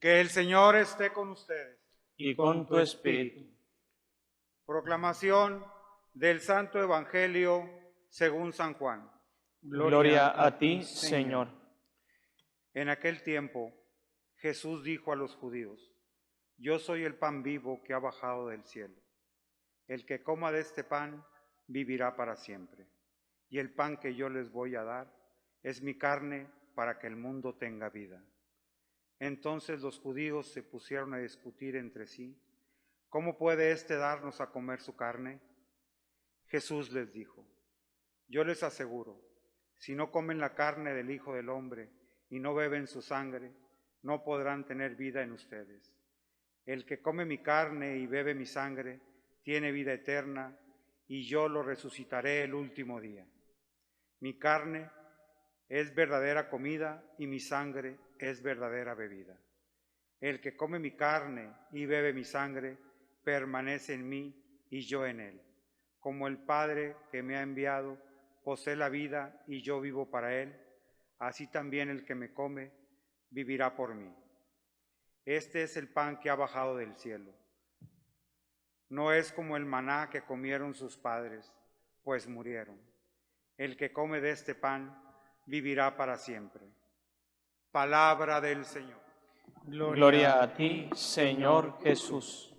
Que el Señor esté con ustedes. Y con tu espíritu. Proclamación del Santo Evangelio según San Juan. Gloria a ti, Señor. En aquel tiempo, Jesús dijo a los judíos: Yo soy el pan vivo que ha bajado del cielo. El que coma de este pan vivirá para siempre. Y el pan que yo les voy a dar es mi carne para que el mundo tenga vida. Entonces los judíos se pusieron a discutir entre sí: ¿Cómo puede éste darnos a comer su carne? Jesús les dijo: Yo les aseguro, si no comen la carne del Hijo del Hombre y no beben su sangre, no podrán tener vida en ustedes. El que come mi carne y bebe mi sangre tiene vida eterna, y yo lo resucitaré el último día. Mi carne es verdadera comida y mi sangre es verdadera bebida. El que come mi carne y bebe mi sangre permanece en mí y yo en él. Como el Padre que me ha enviado posee la vida y yo vivo para él, así también el que me come vivirá por mí. Este es el pan que ha bajado del cielo. No es como el maná que comieron sus padres, pues murieron. El que come de este pan vivirá para siempre. Palabra del Señor. Gloria a ti, Señor Jesús.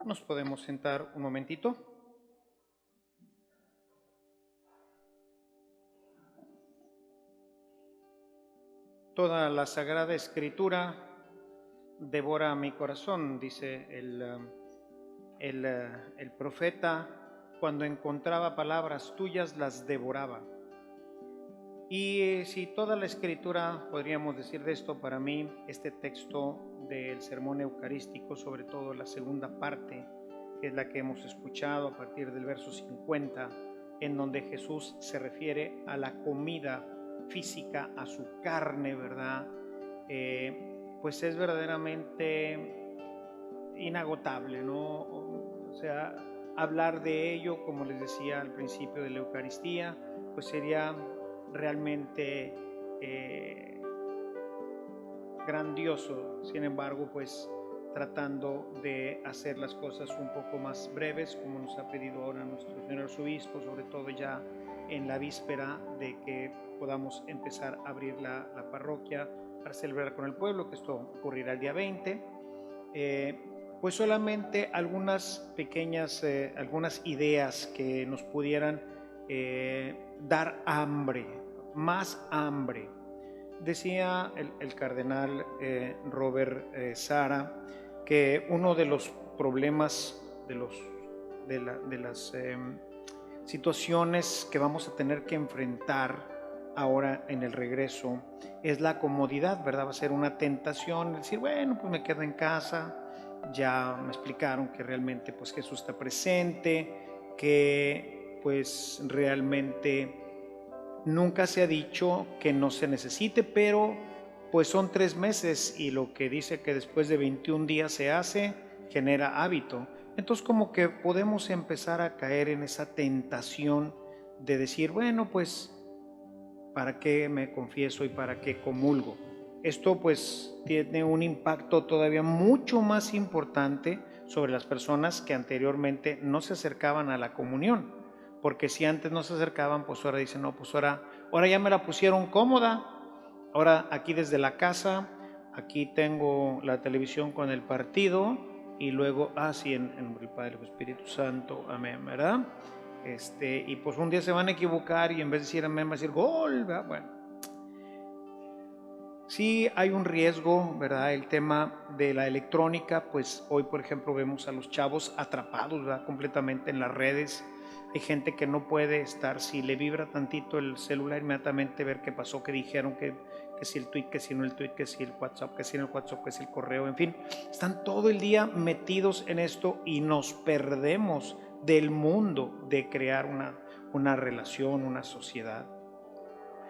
Nos podemos sentar un momentito. Toda la Sagrada Escritura devora mi corazón, dice el profeta. Cuando encontraba palabras tuyas, las devoraba. Y si toda la Escritura, podríamos decir de esto, para mí, este texto del sermón eucarístico, sobre todo la segunda parte, que es la que hemos escuchado a partir del verso 50, en donde Jesús se refiere a la comida física, a su carne, ¿verdad? Pues es verdaderamente inagotable, ¿no? O sea, hablar de ello, como les decía al principio de la Eucaristía, pues sería realmente grandioso. Sin embargo, pues tratando de hacer las cosas un poco más breves, como nos ha pedido ahora nuestro señor arzobispo, sobre todo ya en la víspera de que podamos empezar a abrir la parroquia para celebrar con el pueblo, que esto ocurrirá el día 20. Pues solamente algunas pequeñas, algunas ideas que nos pudieran dar hambre, más hambre. Decía el cardenal Robert Sara que uno de los problemas, de las situaciones que vamos a tener que enfrentar ahora en el regreso es la comodidad, ¿verdad? Va a ser una tentación decir, bueno, pues me quedo en casa. Ya me explicaron que realmente pues Jesús está presente, que pues realmente nunca se ha dicho que no se necesite, pero pues son 3 meses y lo que dice que después de 21 días se hace, genera hábito. Entonces como que podemos empezar a caer en esa tentación de decir, bueno, pues ¿para qué me confieso y para qué comulgo? Esto pues tiene un impacto todavía mucho más importante sobre las personas que anteriormente no se acercaban a la comunión, porque si antes no se acercaban, pues ahora dicen, no, pues ahora ya me la pusieron cómoda, ahora aquí desde la casa, aquí tengo la televisión con el partido y luego, sí, en el Padre, el Espíritu Santo, amén, ¿verdad? Y pues un día se van a equivocar y en vez de decir amén, va a decir gol, ¿verdad? Bueno. Sí hay un riesgo, ¿verdad? El tema de la electrónica, pues hoy por ejemplo vemos a los chavos atrapados, ¿verdad? Completamente en las redes, Hay gente que no puede estar, si le vibra tantito el celular, inmediatamente ver qué pasó, qué dijeron, que si el tweet, que si no el tweet, que si el WhatsApp, que si no el WhatsApp, que si el correo, en fin. Están todo el día metidos en esto y nos perdemos del mundo de crear una relación, una sociedad.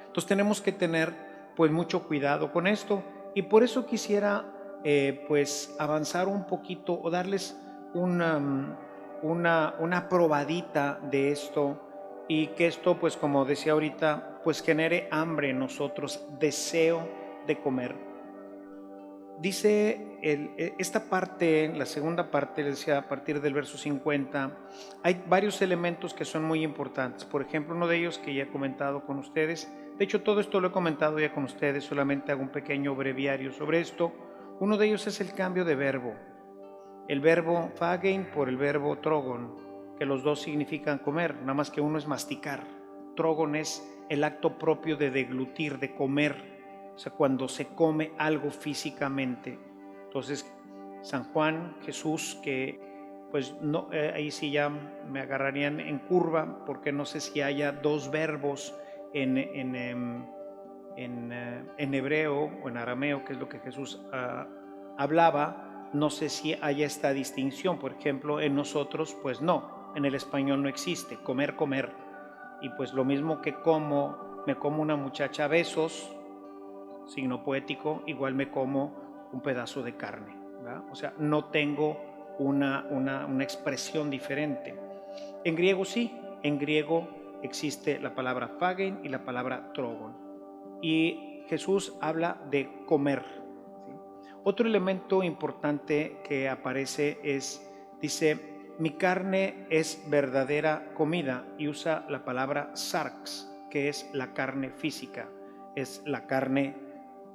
Entonces tenemos que tener pues mucho cuidado con esto, y por eso quisiera pues avanzar un poquito o darles una probadita de esto, y que esto, pues como decía ahorita, pues genere hambre en nosotros, deseo de comer. Dice esta parte, la segunda parte, decía a partir del verso 50, hay varios elementos que son muy importantes. Por ejemplo, uno de ellos que ya he comentado con ustedes, de hecho todo esto lo he comentado ya con ustedes, solamente hago un pequeño breviario sobre esto. Uno de ellos es el cambio de verbo, el verbo phagein por el verbo trogon, que los dos significan comer, nada más que uno es masticar. Trogon es el acto propio de deglutir, de comer, o sea, cuando se come algo físicamente. Entonces, San Juan, Jesús, que pues no, ahí sí ya me agarrarían en curva, porque no sé si haya dos verbos en hebreo o en arameo, que es lo que Jesús hablaba. No sé si haya esta distinción. Por ejemplo, en nosotros, pues no, en el español no existe comer, comer. Y pues lo mismo que me como una muchacha a besos, signo poético, igual me como un pedazo de carne, ¿verdad? O sea, no tengo una expresión diferente. En griego sí, en griego existe la palabra phagein y la palabra trogon, y Jesús habla de comer, ¿sí? Otro elemento importante que aparece dice, mi carne es verdadera comida, y usa la palabra sarx, que es la carne física, es la carne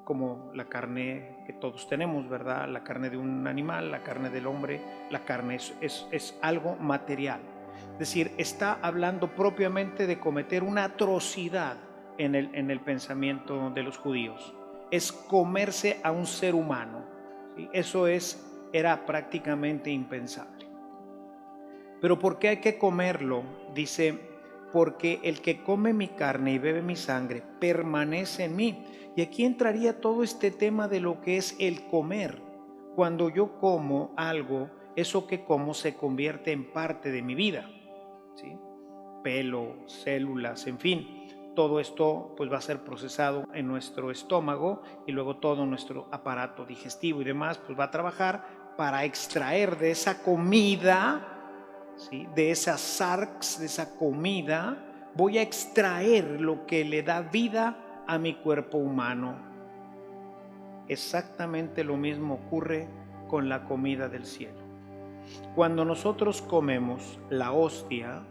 como la carne que todos tenemos, ¿verdad? La carne de un animal, la carne del hombre, la carne es algo material. Es decir, está hablando propiamente de cometer una atrocidad en el pensamiento de los judíos. Es comerse a un ser humano, ¿sí? Eso era prácticamente impensable. Pero ¿por qué hay que comerlo? Dice, porque el que come mi carne y bebe mi sangre permanece en mí. Y aquí entraría todo este tema de lo que es el comer. Cuando yo como algo, eso que como se convierte en parte de mi vida, ¿sí? Pelo, células, en fin, todo esto pues va a ser procesado en nuestro estómago, y luego todo nuestro aparato digestivo y demás pues va a trabajar para extraer de esa comida, ¿sí? De esa sarx, de esa comida, voy a extraer lo que le da vida a mi cuerpo humano. Exactamente lo mismo ocurre con la comida del cielo. Cuando nosotros comemos la hostia,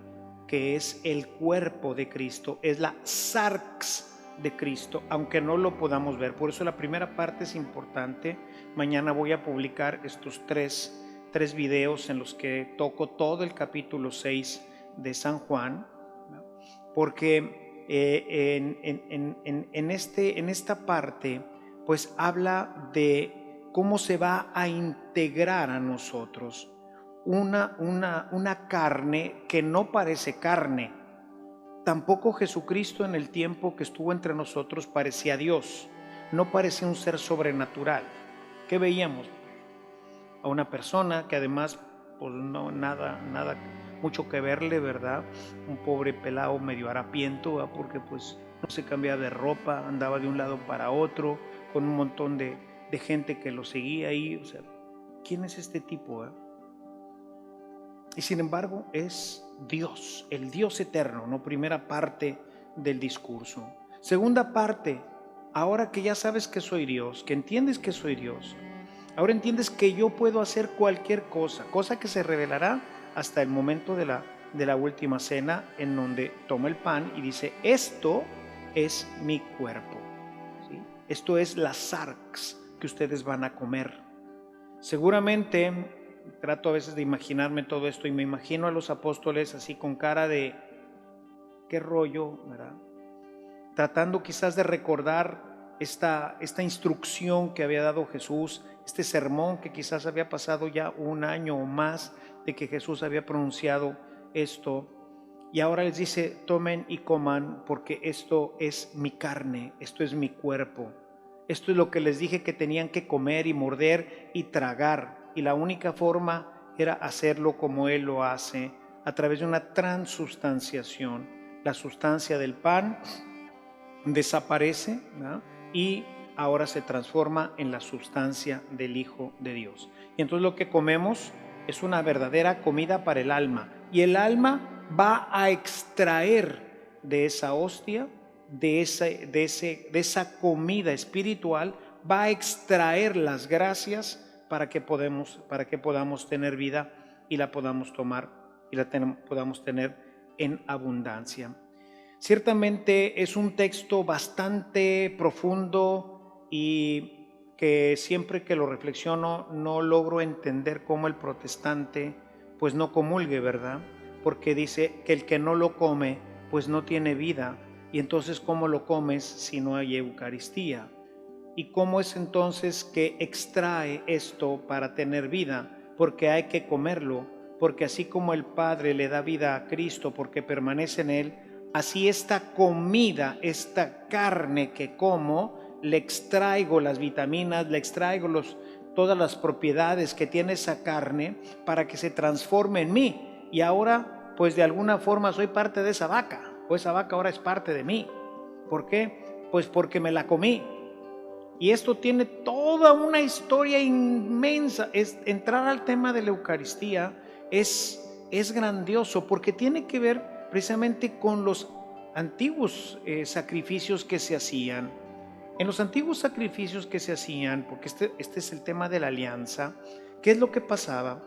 que es el cuerpo de Cristo, es la sarx de Cristo, aunque no lo podamos ver. Por eso la primera parte es importante. Mañana voy a publicar estos tres videos en los que toco todo el capítulo 6 de San Juan, porque en esta parte pues habla de cómo se va a integrar a nosotros una carne que no parece carne. Tampoco Jesucristo, en el tiempo que estuvo entre nosotros, parecía Dios, no parecía un ser sobrenatural. ¿Qué veíamos? A una persona que además pues no nada mucho que verle, ¿verdad? Un pobre pelado medio harapiento, ¿verdad? Porque pues no se cambiaba de ropa, andaba de un lado para otro, con un montón de gente que lo seguía ahí. O sea, ¿quién es este tipo, ¿verdad? Y sin embargo es Dios, el Dios eterno, ¿no? Primera parte del discurso. Segunda parte, ahora que ya sabes que soy Dios, que entiendes que soy Dios, ahora entiendes que yo puedo hacer cualquier cosa que se revelará hasta el momento de la última cena, en donde toma el pan y dice, esto es mi cuerpo, ¿sí? Esto es la sarx que ustedes van a comer. Seguramente trato a veces de imaginarme todo esto, y me imagino a los apóstoles así con cara de qué rollo, ¿verdad? Tratando quizás de recordar esta instrucción que había dado Jesús, este sermón que quizás había pasado ya un año o más de que Jesús había pronunciado esto, Y ahora les dice, tomen y coman porque esto es mi carne, esto es mi cuerpo. Esto es lo que les dije que tenían que comer y morder y tragar. Y la única forma era hacerlo como Él lo hace, a través de una transubstanciación. La sustancia del pan desaparece, ¿no? Y ahora se transforma en la sustancia del Hijo de Dios. Y entonces lo que comemos es una verdadera comida para el alma. Y el alma va a extraer de esa hostia, de esa comida espiritual, va a extraer las gracias para que podamos tener vida y la podamos tomar y podamos tener en abundancia. Ciertamente es un texto bastante profundo y que siempre que lo reflexiono no logro entender cómo el protestante pues no comulgue, ¿verdad? Porque dice que el que no lo come pues no tiene vida, y entonces ¿cómo lo comes si no hay Eucaristía? ¿Y cómo es entonces que extrae esto para tener vida? Porque hay que comerlo, porque así como el Padre le da vida a Cristo porque permanece en Él, así esta comida, esta carne que como, le extraigo las vitaminas, le extraigo todas las propiedades que tiene esa carne para que se transforme en mí. Y ahora, pues de alguna forma soy parte de esa vaca, o esa vaca ahora es parte de mí. ¿Por qué? Pues porque me la comí. Y esto tiene toda una historia inmensa. Entrar al tema de la Eucaristía es grandioso porque tiene que ver precisamente con los antiguos sacrificios que se hacían. En los antiguos sacrificios que se hacían, porque este es el tema de la alianza, ¿qué es lo que pasaba?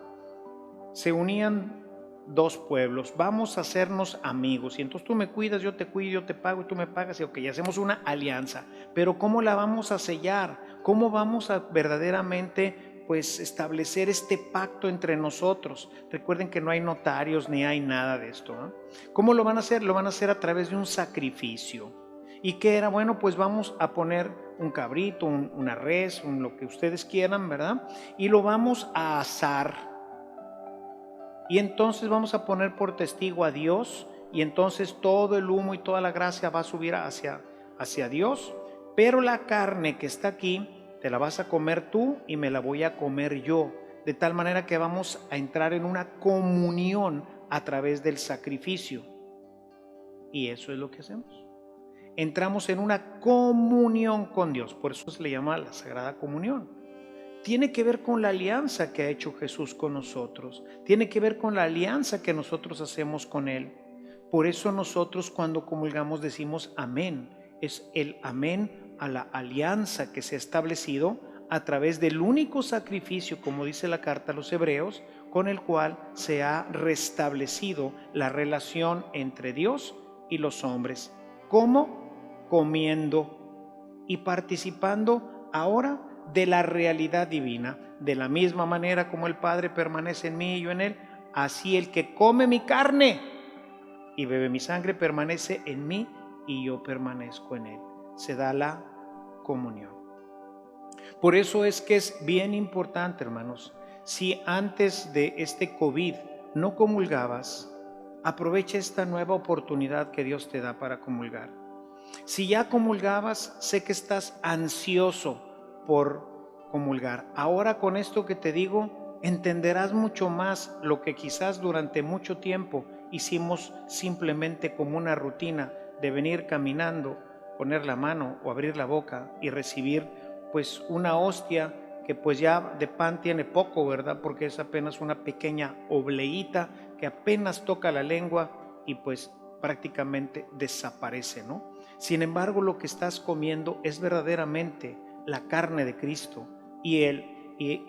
Se unían dos pueblos, vamos a hacernos amigos, y entonces tú me cuidas, yo te cuido, yo te pago y tú me pagas, y ok, hacemos una alianza. Pero ¿cómo la vamos a sellar? ¿Cómo vamos a verdaderamente pues establecer este pacto entre nosotros? Recuerden que no hay notarios ni hay nada de esto, ¿no? ¿Cómo lo van a hacer? Lo van a hacer a través de un sacrificio. ¿Y qué era? Bueno, pues vamos a poner un cabrito, una res, lo que ustedes quieran, ¿verdad? Y lo vamos a asar. Y entonces vamos a poner por testigo a Dios, y entonces todo el humo y toda la gracia va a subir hacia Dios, pero la carne que está aquí te la vas a comer tú y me la voy a comer yo, de tal manera que vamos a entrar en una comunión a través del sacrificio. Y eso es lo que hacemos. Entramos en una comunión con Dios, por eso se le llama la Sagrada Comunión. Tiene que ver con la alianza que ha hecho Jesús con nosotros. Tiene que ver con la alianza que nosotros hacemos con Él. Por eso nosotros cuando comulgamos decimos amén. Es el amén a la alianza que se ha establecido a través del único sacrificio, como dice la carta a los Hebreos, con el cual se ha restablecido la relación entre Dios y los hombres. ¿Cómo? Comiendo y participando ahora de la realidad divina. De la misma manera como el Padre permanece en mí y yo en Él, así el que come mi carne y bebe mi sangre permanece en mí y yo permanezco en Él. Se da la comunión. Por eso es que es bien importante, hermanos, si antes de este COVID no comulgabas, aprovecha esta nueva oportunidad que Dios te da para comulgar. Si ya comulgabas, sé que estás ansioso por comulgar. Ahora con esto que te digo, entenderás mucho más lo que quizás durante mucho tiempo hicimos simplemente como una rutina de venir caminando, poner la mano o abrir la boca y recibir pues una hostia que pues ya de pan tiene poco, ¿verdad? Porque es apenas una pequeña obleíta que apenas toca la lengua y pues prácticamente desaparece, ¿no? Sin embargo, lo que estás comiendo es verdaderamente la carne de Cristo y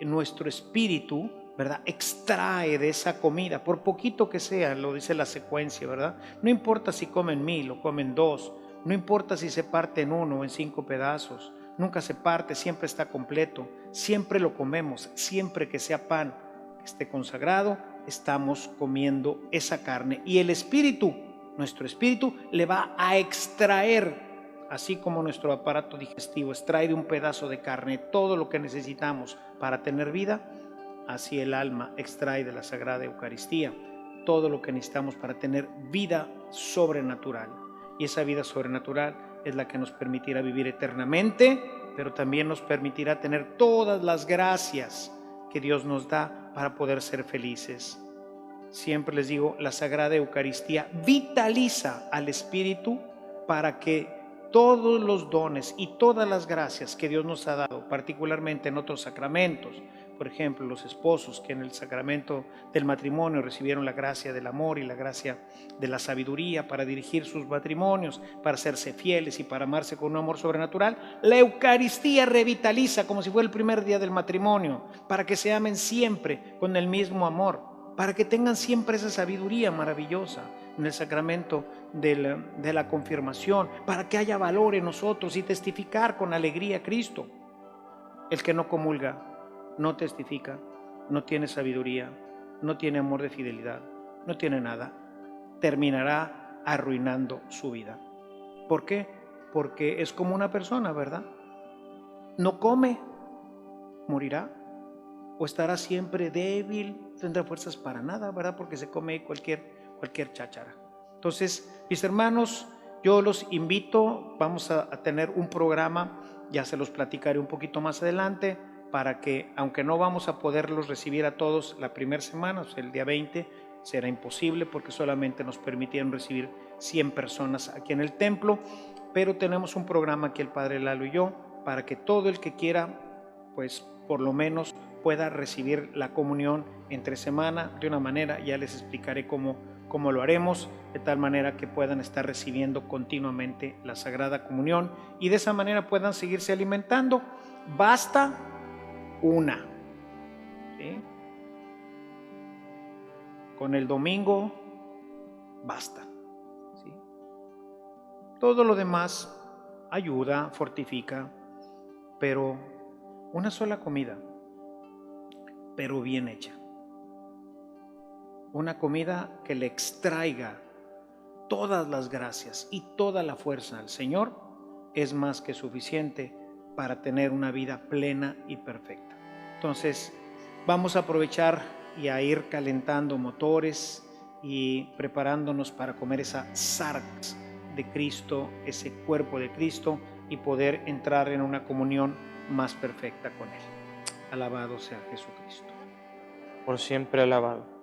nuestro espíritu, ¿verdad? Extrae de esa comida, por poquito que sea, lo dice la secuencia, ¿verdad? No importa si comen 1000 o comen 2, no importa si se parte en 1 o en 5 pedazos, nunca se parte, siempre está completo, siempre lo comemos, siempre que sea pan, que esté consagrado, estamos comiendo esa carne y el espíritu, nuestro espíritu, le va a extraer. Así como nuestro aparato digestivo extrae de un pedazo de carne todo lo que necesitamos para tener vida, así el alma extrae de la Sagrada Eucaristía todo lo que necesitamos para tener vida sobrenatural. Y esa vida sobrenatural es la que nos permitirá vivir eternamente, pero también nos permitirá tener todas las gracias que Dios nos da para poder ser felices. Siempre les digo, la Sagrada Eucaristía vitaliza al Espíritu para que todos los dones y todas las gracias que Dios nos ha dado, particularmente en otros sacramentos, por ejemplo, los esposos que en el sacramento del matrimonio recibieron la gracia del amor y la gracia de la sabiduría para dirigir sus matrimonios, para hacerse fieles y para amarse con un amor sobrenatural, la Eucaristía revitaliza como si fuera el primer día del matrimonio, para que se amen siempre con el mismo amor, para que tengan siempre esa sabiduría maravillosa en el sacramento de la confirmación, para que haya valor en nosotros y testificar con alegría a Cristo. El que no comulga, no testifica, no tiene sabiduría, no tiene amor de fidelidad, no tiene nada, terminará arruinando su vida. ¿Por qué? Porque es como una persona, ¿verdad? No come, morirá, o estará siempre débil, no tendrá fuerzas para nada, ¿verdad? Porque se come cualquier cháchara. Entonces, mis hermanos, yo los invito, vamos a tener un programa, ya se los platicaré un poquito más adelante, para que, aunque no vamos a poderlos recibir a todos la primera semana, o sea, el día 20, será imposible porque solamente nos permitieron recibir 100 personas aquí en el templo, pero tenemos un programa aquí el Padre Lalo y yo, para que todo el que quiera, pues por lo menos pueda recibir la comunión entre semana de una manera, ya les explicaré cómo lo haremos, de tal manera que puedan estar recibiendo continuamente la Sagrada Comunión y de esa manera puedan seguirse alimentando. Basta una, ¿sí? Con el domingo basta, ¿sí? Todo lo demás ayuda, fortifica, pero una sola comida, pero bien hecha. Una comida que le extraiga todas las gracias y toda la fuerza al Señor es más que suficiente para tener una vida plena y perfecta. Entonces, vamos a aprovechar y a ir calentando motores y preparándonos para comer esa sarx de Cristo, ese cuerpo de Cristo, y poder entrar en una comunión más perfecta con Él. Alabado sea Jesucristo. Por siempre alabado.